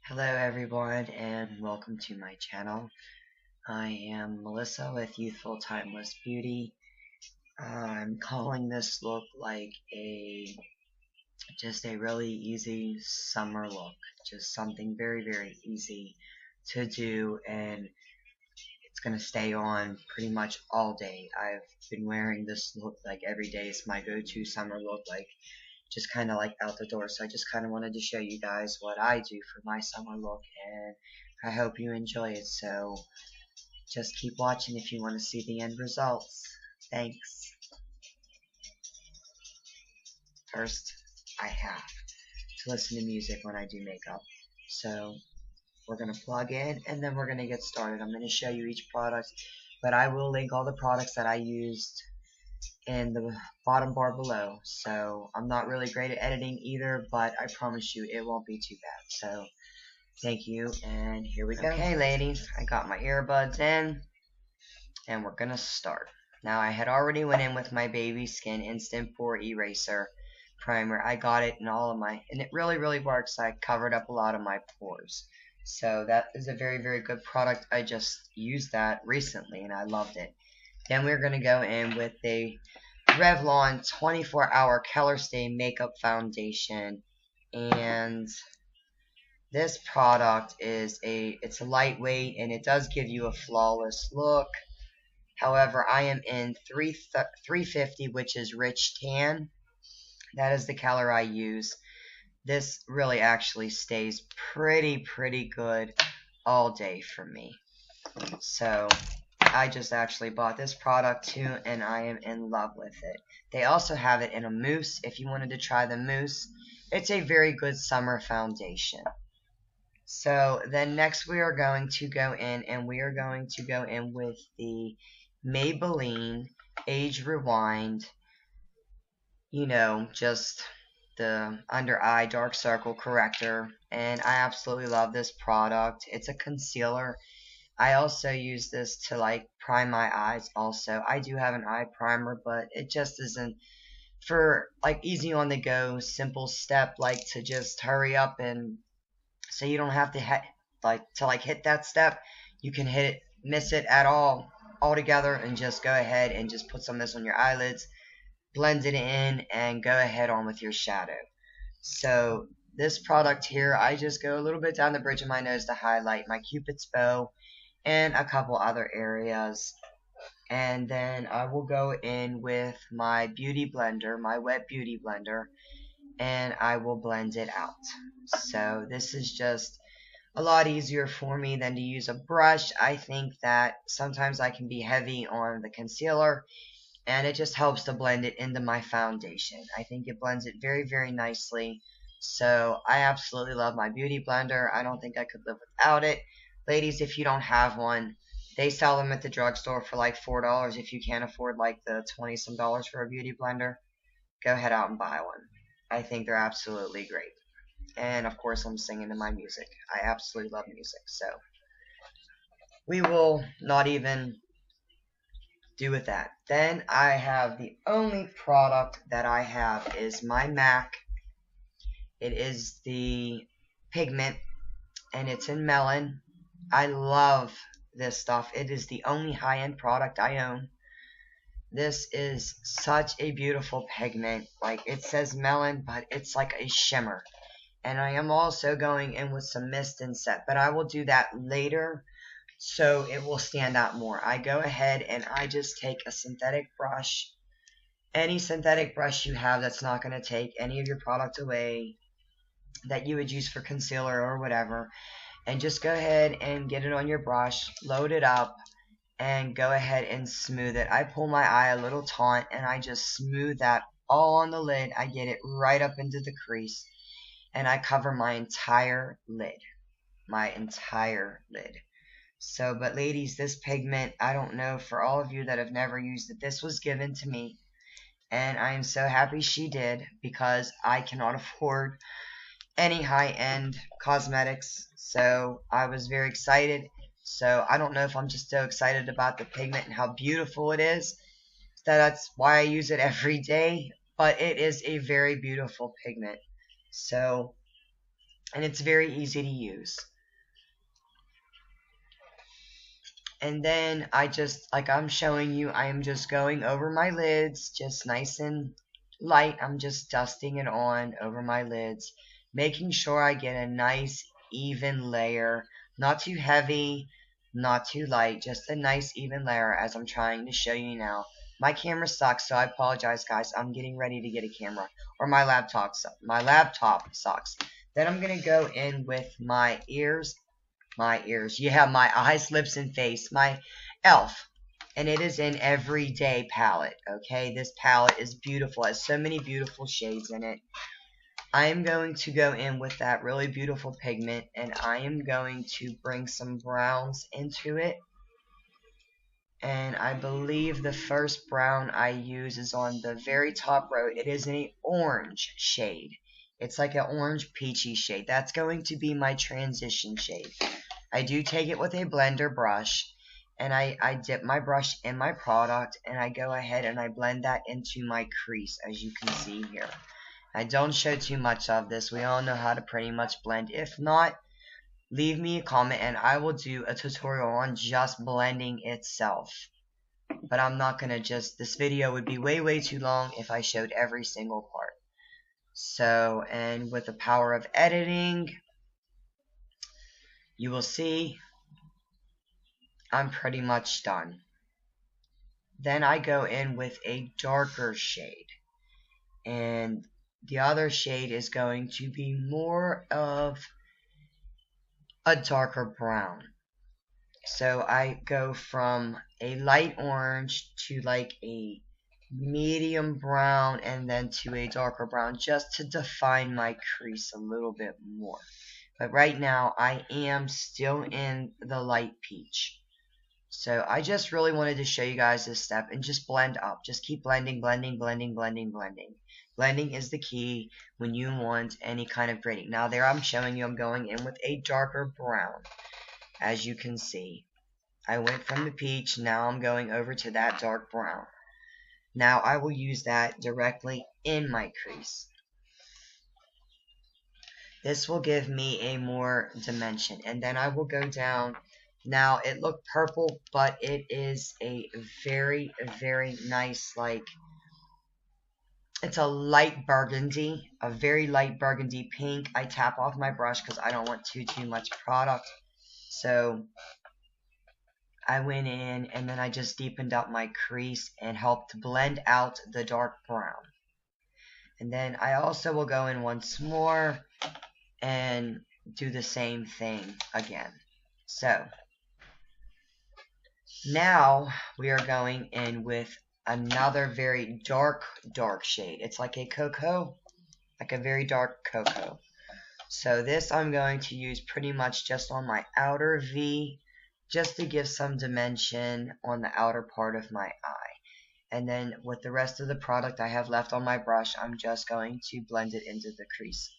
Hello everyone and welcome to my channel. I am Melissa with Youthful Timeless Beauty. I'm calling this look like just a really easy summer look. Just something very easy to do, and it's going to stay on pretty much all day. I've been wearing this look like every day. It's my go-to summer look, like just kind of like out the door. So I just kind of wanted to show you guys what I do for my summer look, and I hope you enjoy it. So just keep watching if you want to see the end results. Thanks. First, I have to listen to music when I do makeup. So we're going to plug in and then we're going to get started. I'm going to show you each product, but I will link all the products that I used in the bottom bar below. So I'm not really great at editing either, but I promise you it won't be too bad. So thank you, and here we go. Okay ladies, I got my earbuds in and we're gonna start. Now I had already went in with my Baby Skin Instant Pore Eraser Primer. I got it in all of my, and it really works. I covered up a lot of my pores. So that is a very good product. I just used that recently and I loved it. Then we're going to go in with the Revlon 24-hour colorstay makeup foundation, and this product is it's a lightweight and it does give you a flawless look. However, I am in 350, which is rich tan. That is the color I use. This really actually stays pretty good all day for me. So I just actually bought this product too, and I am in love with it. They also have it in a mousse if you wanted to try the mousse. It's a very good summer foundation. So then next we are going to go in, and we are going to go in with the Maybelline Age Rewind, just the under eye dark circle corrector, and I absolutely love this product. It's a concealer. I also use this to like prime my eyes also. I do have an eye primer, but it just isn't for like easy on the go, simple step, like to just hurry up, and so you don't have to hit that step. You can hit it, miss it at all altogether, and just go ahead and just put some of this on your eyelids, blend it in, and go ahead on with your shadow. So this product here, I just go a little bit down the bridge of my nose to highlight my Cupid's bow and a couple other areas, and then I will go in with my beauty blender, my wet beauty blender, and I will blend it out. So this is just a lot easier for me than to use a brush. I think that sometimes I can be heavy on the concealer, and it just helps to blend it into my foundation. I think it blends it very nicely. So I absolutely love my beauty blender. I don't think I could live without it. Ladies, if you don't have one, they sell them at the drugstore for like $4. If you can't afford like the 20 some dollars for a beauty blender, go head out and buy one. I think they're absolutely great. And of course I'm singing to my music. I absolutely love music. So we will not even do with that. Then I have the only product that I have is my MAC. It is the pigment, and it's in melon. I love this stuff. It is the only high-end product I own. This is such a beautiful pigment. Like, it says melon, but it's like a shimmer. And I am also going in with some mist and set, but I will do that later so it will stand out more. I go ahead and I just take a synthetic brush, any synthetic brush you have that's not going to take any of your product away that you would use for concealer or whatever, and just go ahead and get it on your brush, load it up, and go ahead and smooth it. I pull my eye a little taut and I just smooth that all on the lid. I get it right up into the crease, and I cover my entire lid. So, but ladies, this pigment, I don't know, for all of you that have never used it, this was given to me, and I am so happy she did, because I cannot afford any high-end cosmetics. So I was very excited. So I don't know if I'm just so excited about the pigment and how beautiful it is, that's why I use it every day, but it is a very beautiful pigment. So and it's very easy to use. And then I just, like I'm showing you, I am just going over my lids, just nice and light. I'm just dusting it on over my lids, making sure I get a nice even layer, not too heavy, not too light, just a nice even layer as I'm trying to show you now. My camera sucks, so I apologize, guys. I'm getting ready to get a camera, or my laptop sucks. Then I'm gonna go in with my ears, yeah, my eyes, lips, and face, my elf. And it is in Everyday palette, okay? This palette is beautiful. It has so many beautiful shades in it. I am going to go in with that really beautiful pigment, and I am going to bring some browns into it. And I believe the first brown I use is on the very top row. It is an orange shade. It's like an orange peachy shade. That's going to be my transition shade. I do take it with a blender brush, and I dip my brush in my product, and I go ahead and I blend that into my crease, as you can see here. I don't show too much of this. We all know how to pretty much blend. If not, leave me a comment and I will do a tutorial on just blending itself. But I'm not gonna this video would be way too long if I showed every single part. So, and with the power of editing, you will see I'm pretty much done. Then I go in with a darker shade, and the other shade is going to be more of a darker brown. So I go from a light orange to like a medium brown, and then to a darker brown, just to define my crease a little bit more. But right now I am still in the light peach. So I just really wanted to show you guys this step and just blend up. Just keep blending. Blending is the key when you want any kind of grading. Now there I'm showing you I'm going in with a darker brown. As you can see, I went from the peach, now I'm going over to that dark brown. Now I will use that directly in my crease. This will give me a more dimension, and then I will go down. Now it looked purple, but it is a very nice, like, it's a light burgundy, a very light burgundy pink. I tap off my brush because I don't want too much product. So I went in and then I just deepened up my crease and helped blend out the dark brown. And then I also will go in once more and do the same thing again. So now we are going in with another very dark shade. It's like a cocoa, like a very dark cocoa. So this I'm going to use pretty much just on my outer V, just to give some dimension on the outer part of my eye. And then with the rest of the product I have left on my brush, I'm just going to blend it into the crease.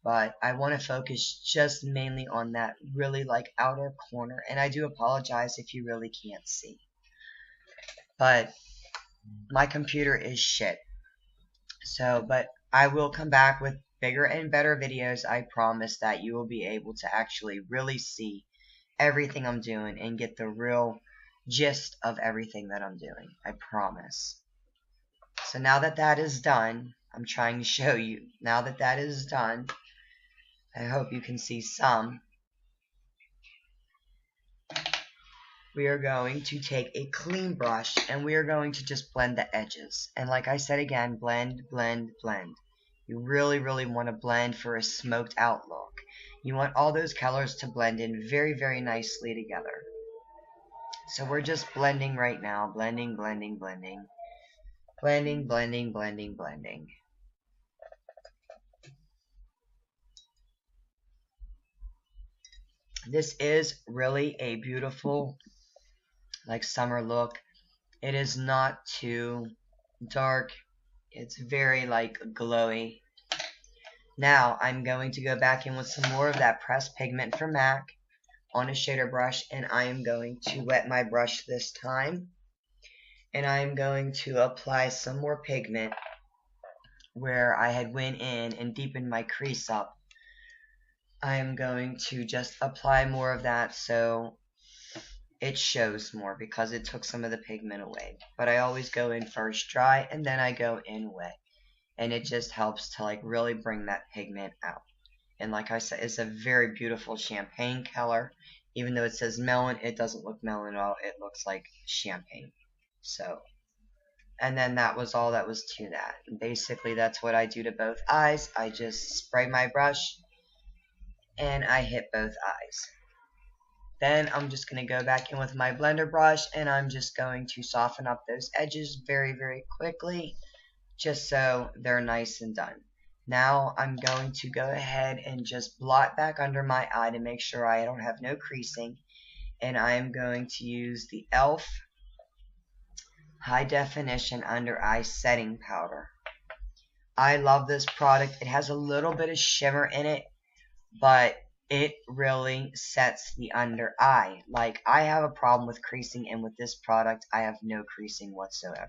But I want to focus just mainly on that really like outer corner, and I do apologize if you really can't see. But my computer is shit. So, but I will come back with bigger and better videos. I promise that you will be able to actually really see everything I'm doing and get the real gist of everything that I'm doing. I promise. So now that that is done, I'm trying to show you. Now that that is done, I hope you can see some. We are going to take a clean brush and we are going to just blend the edges. And like I said again, blend. You really want to blend for a smoked out look. You want all those colors to blend in very nicely together. So we're just blending right now. Blending. This is really a beautiful, like, summer look. It is not too dark. It's very, like, glowy. Now I'm going to go back in with some more of that pressed pigment from MAC on a shader brush, and I am going to wet my brush this time, and I am going to apply some more pigment where I had went in and deepened my crease up. I am going to just apply more of that so it shows more because it took some of the pigment away. But I always go in first dry and then I go in wet. And it just helps to like really bring that pigment out. And like I said, it's a very beautiful champagne color. Even though it says melon, it doesn't look melon at all. It looks like champagne. So, and then that was all that was to that. And basically, that's what I do to both eyes. I just spray my brush and I hit both eyes. Then I'm just going to go back in with my blender brush and I'm just going to soften up those edges very, very quickly, just so they're nice and done. Now I'm going to go ahead and just blot back under my eye to make sure I don't have no creasing. And I am going to use the e.l.f. High Definition Under Eye Setting Powder. I love this product. It has a little bit of shimmer in it, but it really sets the under eye. Like, I have a problem with creasing, and with this product, I have no creasing whatsoever.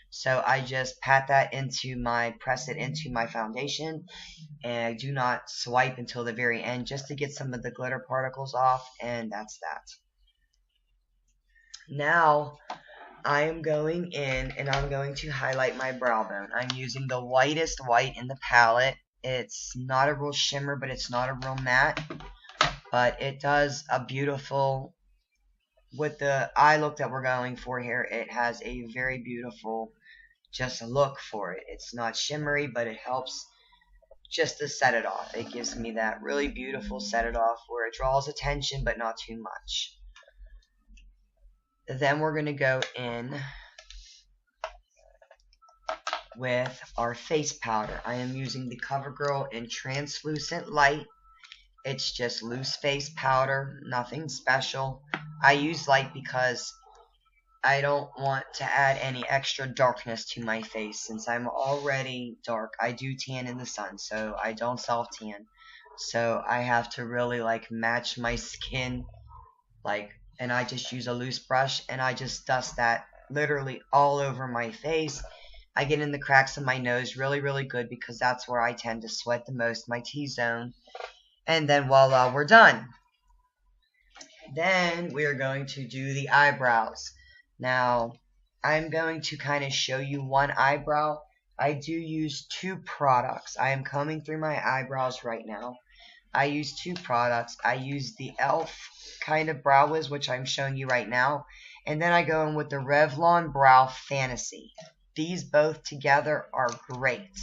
So I just press it into my foundation, and I do not swipe until the very end just to get some of the glitter particles off, and that's that. Now, I am going in and I'm going to highlight my brow bone. I'm using the whitest white in the palette. It's not a real shimmer, but it's not a real matte. But it does a beautiful, with the eye look that we're going for here, it has a very beautiful just look for it. It's not shimmery, but it helps just to set it off. It gives me that really beautiful set it off where it draws attention, but not too much. Then we're going to go in with our face powder. I am using the Covergirl in Translucent Light. It's just loose face powder, nothing special. I use light because I don't want to add any extra darkness to my face since I'm already dark. I do tan in the sun, so I don't self-tan. So I have to really like match my skin, and I just use a loose brush and I just dust that literally all over my face. I get in the cracks of my nose really, really good because that's where I tend to sweat the most, my T-zone. And then voila, we're done. Then we are going to do the eyebrows. Now, I'm going to kind of show you one eyebrow. I do use two products. I am combing through my eyebrows right now. I use two products. I use the e.l.f. kind of brow wiz, which I'm showing you right now. And then I go in with the Revlon Brow Fantasy. These both together are great.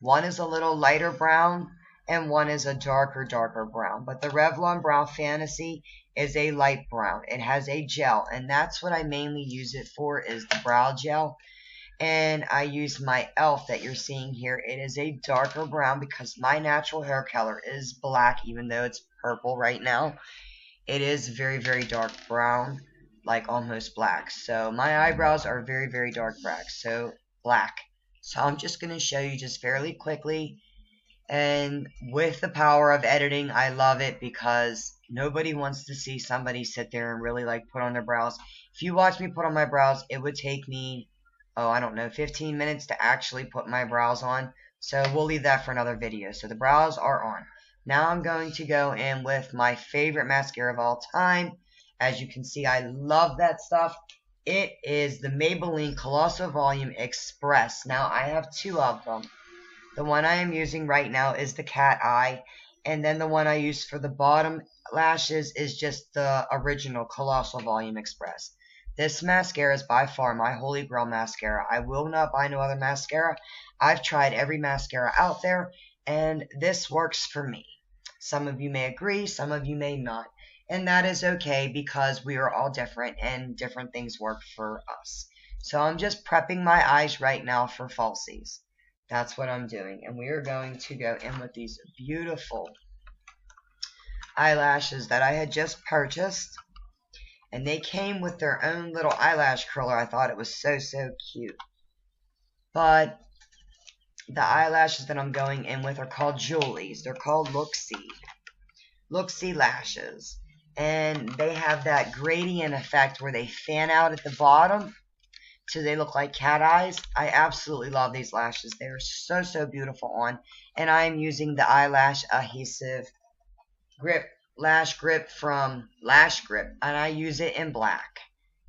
One is a little lighter brown, and one is a darker brown. But the Revlon Brow Fantasy is a light brown. It has a gel, and that's what I mainly use it for, is the brow gel. And I use my e.l.f. that you're seeing here. It is a darker brown because my natural hair color is black, even though it's purple right now. It is very, very dark brown, like almost black. So my eyebrows are very, very dark black. So I'm just going to show you just fairly quickly. And with the power of editing, I love it because nobody wants to see somebody sit there and really like put on their brows. If you watch me put on my brows, it would take me, I don't know, 15 minutes to actually put my brows on. So we'll leave that for another video. So the brows are on. Now I'm going to go in with my favorite mascara of all time. As you can see, I love that stuff. It is the Maybelline-colossal Volume Express. Now I have two of them. The one I am using right now is the cat eye, and then the one I use for the bottom lashes is just the original Colossal Volume Express. This mascara is by far my holy grail mascara. I will not buy no other mascara. I've tried every mascara out there, and this works for me. Some of you may agree, some of you may not. And that is okay because we are all different and different things work for us. So I'm just prepping my eyes right now for falsies. That's what I'm doing. And we are going to go in with these beautiful eyelashes that I had just purchased. And they came with their own little eyelash curler. I thought it was so, so cute. But the eyelashes that I'm going in with are called Julie's. They're called Look-See lashes. And they have that gradient effect where they fan out at the bottom so they look like cat eyes. I absolutely love these lashes. They are so, so beautiful on. And I'm using the eyelash adhesive grip, lash grip from Lash Grip, and I use it in black.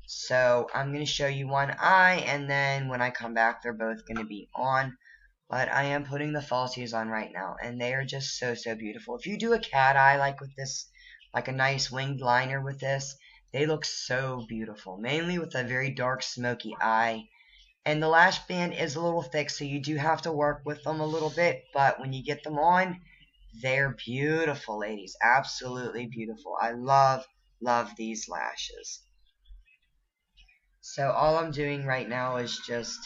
So I'm going to show you one eye, and then when I come back, they're both going to be on. But I am putting the falsies on right now, and they are just so, so beautiful. If you do a cat eye like with this, like a nice winged liner with this, they look so beautiful, mainly with a very dark smoky eye. And the lash band is a little thick, so you do have to work with them a little bit, but when you get them on, they're beautiful, ladies. Absolutely beautiful. I love, love these lashes. So all I'm doing right now is just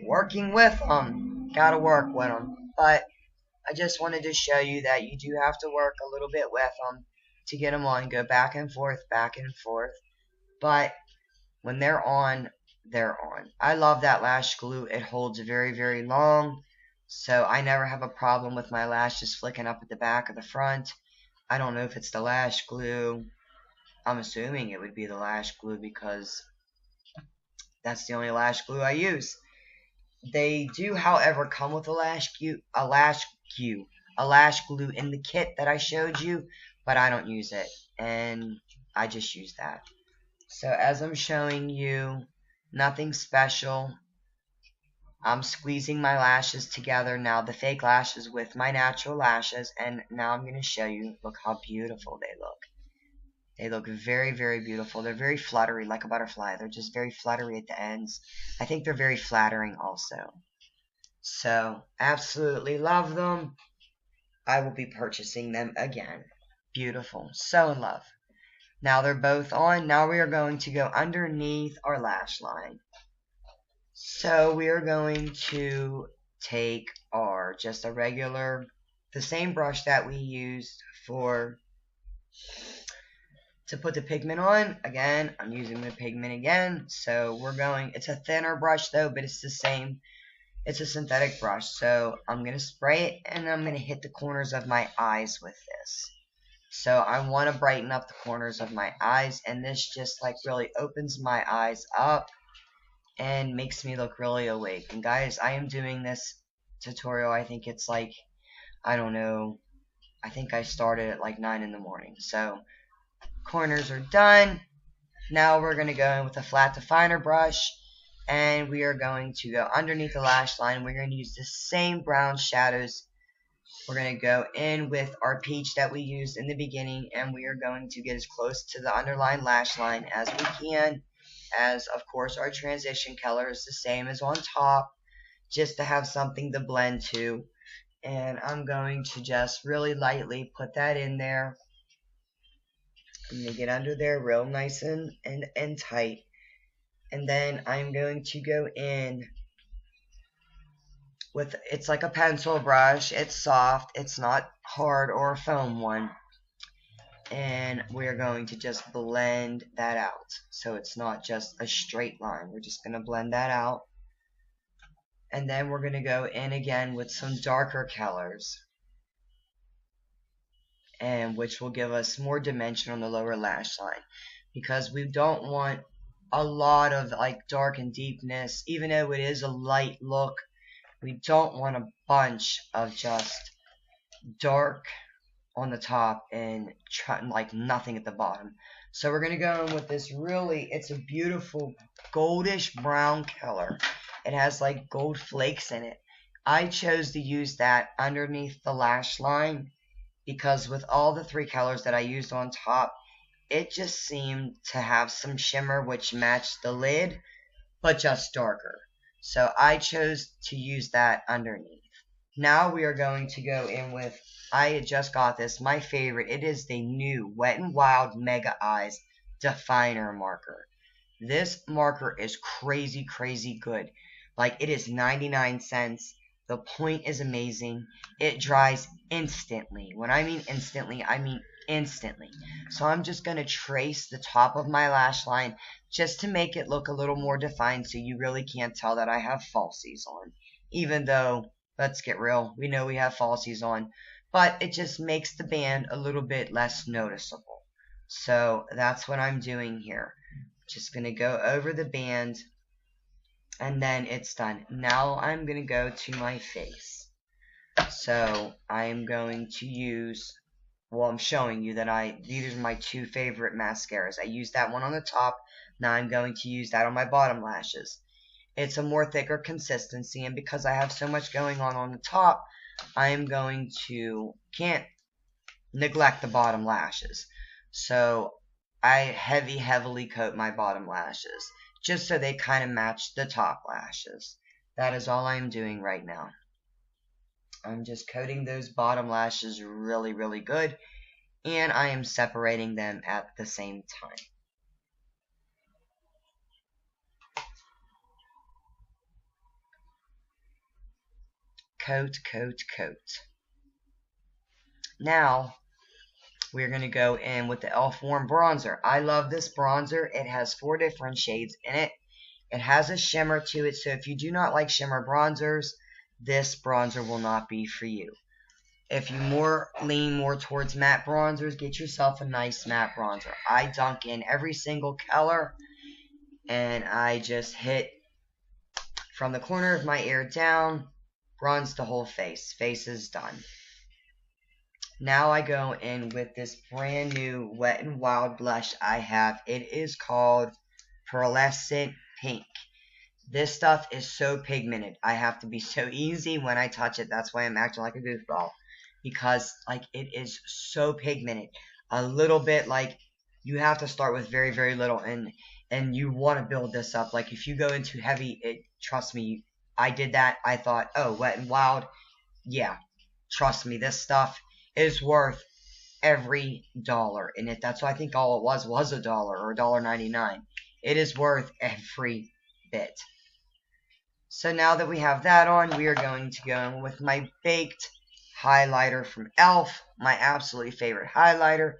working with them. Gotta work with them. But I just wanted to show you that you do have to work a little bit with them to get them on. Go back and forth, back and forth. But when they're on, they're on. I love that lash glue. It holds very, very long. So I never have a problem with my lashes flicking up at the back or the front. I don't know if it's the lash glue. I'm assuming it would be the lash glue because that's the only lash glue I use. They do, however, come with a lash glue in the kit that I showed you, but I don't use it, and I just use that. So as I'm showing you, nothing special. I'm squeezing my lashes together now, the fake lashes with my natural lashes, and now I'm going to show you, look how beautiful they look. They look very, very beautiful. They're very fluttery, like a butterfly. They're just very fluttery at the ends. I think they're very flattering also. So, absolutely love them. I will be purchasing them again. Beautiful. So in love. Now they're both on. Now we are going to go underneath our lash line. So we are going to take our, just a regular, the same brush that we used to put the pigment on. Again, I'm using the pigment again. So we're going, it's a thinner brush though, but it's the same. It's a synthetic brush. So I'm going to spray it and I'm going to hit the corners of my eyes with this. So I want to brighten up the corners of my eyes, and this just like really opens my eyes up and makes me look really awake. And guys, I am doing this tutorial, I think it's like, I don't know, I think I started at like 9 in the morning. So corners are done. Now we're going to go in with a flat definer brush, and we are going to go underneath the lash line. We're going to use the same brown shadows. We're going to go in with our peach that we used in the beginning, and we are going to get as close to the underlined lash line as we can, as of course our transition color is the same as on top, just to have something to blend to. And I'm going to just really lightly put that in there. I'm going to get under there real nice and tight. And then I'm going to go in with, it's like a pencil brush. It's soft. It's not hard or a foam one. And we're going to just blend that out. So it's not just a straight line. We're just going to blend that out. And then we're going to go in again with some darker colors, and which will give us more dimension on the lower lash line, because we don't want a lot of like dark and deepness. Even though it is a light look, we don't want a bunch of just dark on the top and like nothing at the bottom. So we're going to go in with this really, it's a beautiful goldish brown color. It has like gold flakes in it. I chose to use that underneath the lash line because with all the three colors that I used on top, it just seemed to have some shimmer which matched the lid, but just darker. So I chose to use that underneath. Now we are going to go in with, I just got this, my favorite. It is the new Wet n Wild Mega Eyes Definer Marker. This marker is crazy, crazy good. Like, it is 99 cents. The point is amazing. It dries instantly. When I mean instantly, I mean instantly. So I'm just going to trace the top of my lash line just to make it look a little more defined so you really can't tell that I have falsies on. Even though, let's get real, we know we have falsies on. But it just makes the band a little bit less noticeable. So that's what I'm doing here. Just going to go over the band, and then it's done. Now I'm going to go to my face. So I'm going to use well, I'm showing you that these are my two favorite mascaras. I used that one on the top. Now I'm going to use that on my bottom lashes. It's a more thicker consistency, and because I have so much going on the top, I am going to, can't neglect the bottom lashes. So I heavily coat my bottom lashes, just so they kind of match the top lashes. That is all I'm doing right now. I'm just coating those bottom lashes really good, and I am separating them at the same time. Coat. Now, we're going to go in with the e.l.f. Warm Bronzer. I love this bronzer. It has 4 different shades in it. It has a shimmer to it, so if you do not like shimmer bronzers, this bronzer will not be for you. If you lean more towards matte bronzers, get yourself a nice matte bronzer. I dunk in every single color, and I just hit from the corner of my ear down, bronze the whole face. Face is done. Now I go in with this brand new Wet and Wild blush I have. It is called Pearlescent Pink. This stuff is so pigmented. I have to be so easy when I touch it. That's why I'm acting like a goofball. Because, like, it is so pigmented. A little bit, like, you have to start with very little. And you want to build this up. Like, if you go into heavy, trust me, I did that. I thought, oh, Wet and Wild. Yeah, trust me, this stuff is worth every dollar in it. That's why I think all it was $1 or $1.99. It is worth every bit. So now that we have that on, we are going to go in with my baked highlighter from e.l.f., my absolutely favorite highlighter,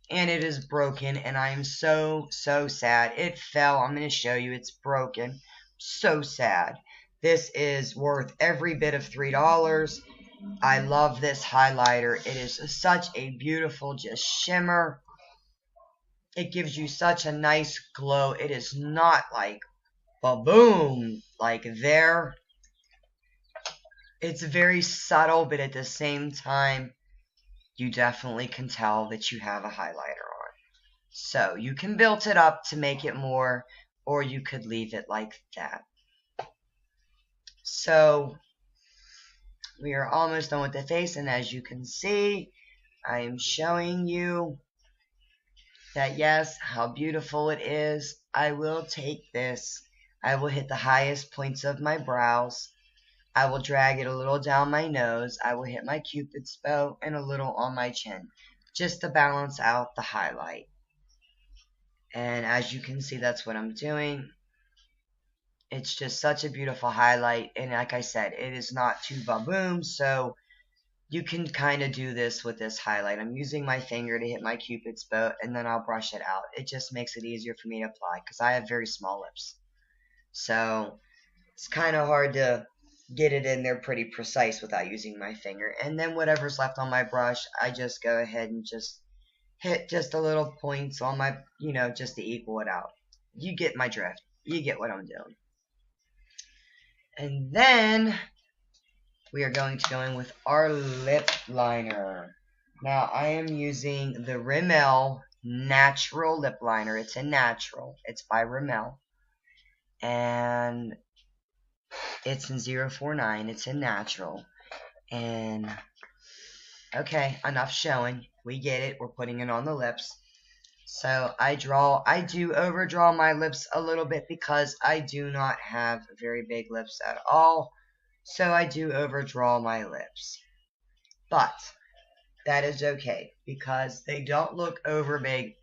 and it is broken, and I am so sad. It fell. I'm going to show you. It's broken. So sad. This is worth every bit of $3. I love this highlighter. It is such a beautiful just shimmer. It gives you such a nice glow. It is not like ba-boom, like there. It's very subtle, but at the same time, you definitely can tell that you have a highlighter on. So you can build it up to make it more, or you could leave it like that. So we are almost done with the face, and as you can see, I am showing you that yes, how beautiful it is. I will take this. I will hit the highest points of my brows. I will drag it a little down my nose. I will hit my Cupid's bow and a little on my chin, just to balance out the highlight. And as you can see, that's what I'm doing. It's just such a beautiful highlight, and like I said, it is not too ba-boom, so you can kind of do this with this highlight. I'm using my finger to hit my Cupid's bow, and then I'll brush it out. It just makes it easier for me to apply, because I have very small lips. So it's kind of hard to get it in there pretty precise without using my finger. And then whatever's left on my brush, I just go ahead and just hit just a little points on my, just to equal it out. You get my drift. You get what I'm doing. And then we are going to go in with our lip liner. Now I am using the Rimmel Natural Lip Liner. It's a natural. It's by Rimmel. And it's in 049. It's a natural. And okay, enough showing. We get it. We're putting it on the lips. So I do overdraw my lips a little bit because I do not have very big lips at all. So I do overdraw my lips. But that is okay because they don't look over big.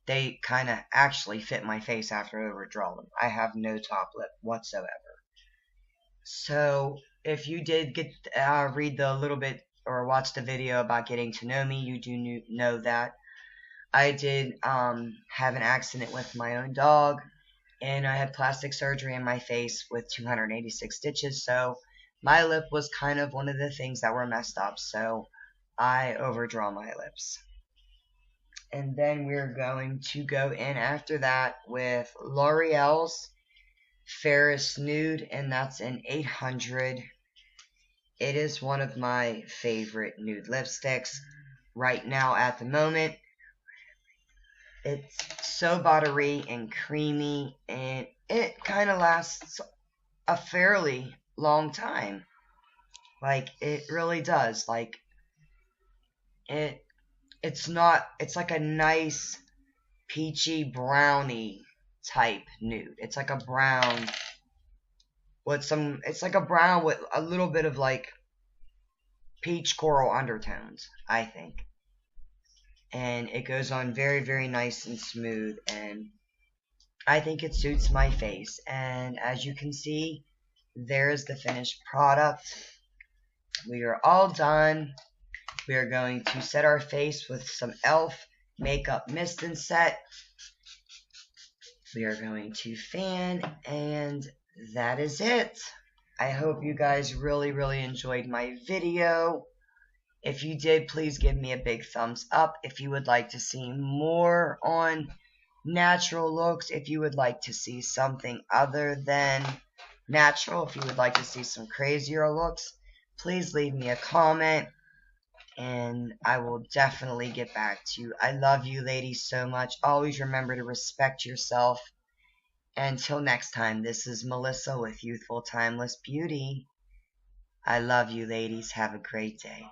They kind of actually fit my face after I overdraw them. I have no top lip whatsoever. So if you did read the little bit or watch the video about getting to know me, you do know that I did have an accident with my own dog, and I had plastic surgery in my face with 286 stitches, so my lip was kind of one of the things that were messed up, so I overdraw my lips. And then we're going to go in after that with L'Oreal's Ferris Nude, and that's an 800. It is one of my favorite nude lipsticks. right now at the moment. It's so buttery and creamy, and it kind of lasts a fairly long time. Like, it really does. Like, it's not, it's like a nice peachy brownie type nude. It's like a brown with some, it's like a brown with a little bit of like peach coral undertones, I think. And it goes on very, very nice and smooth, and I think it suits my face. And as you can see, there's the finished product. We are all done. We are going to set our face with some e.l.f. makeup mist and set. We are going to fan, and that is it. I hope you guys really, really enjoyed my video. If you did, please give me a big thumbs up. If you would like to see more on natural looks, if you would like to see something other than natural, if you would like to see some crazier looks, please leave me a comment, and I will definitely get back to you. I love you ladies so much. Always remember to respect yourself. Until next time, this is Melissa with Youthful Timeless Beauty. I love you ladies. Have a great day.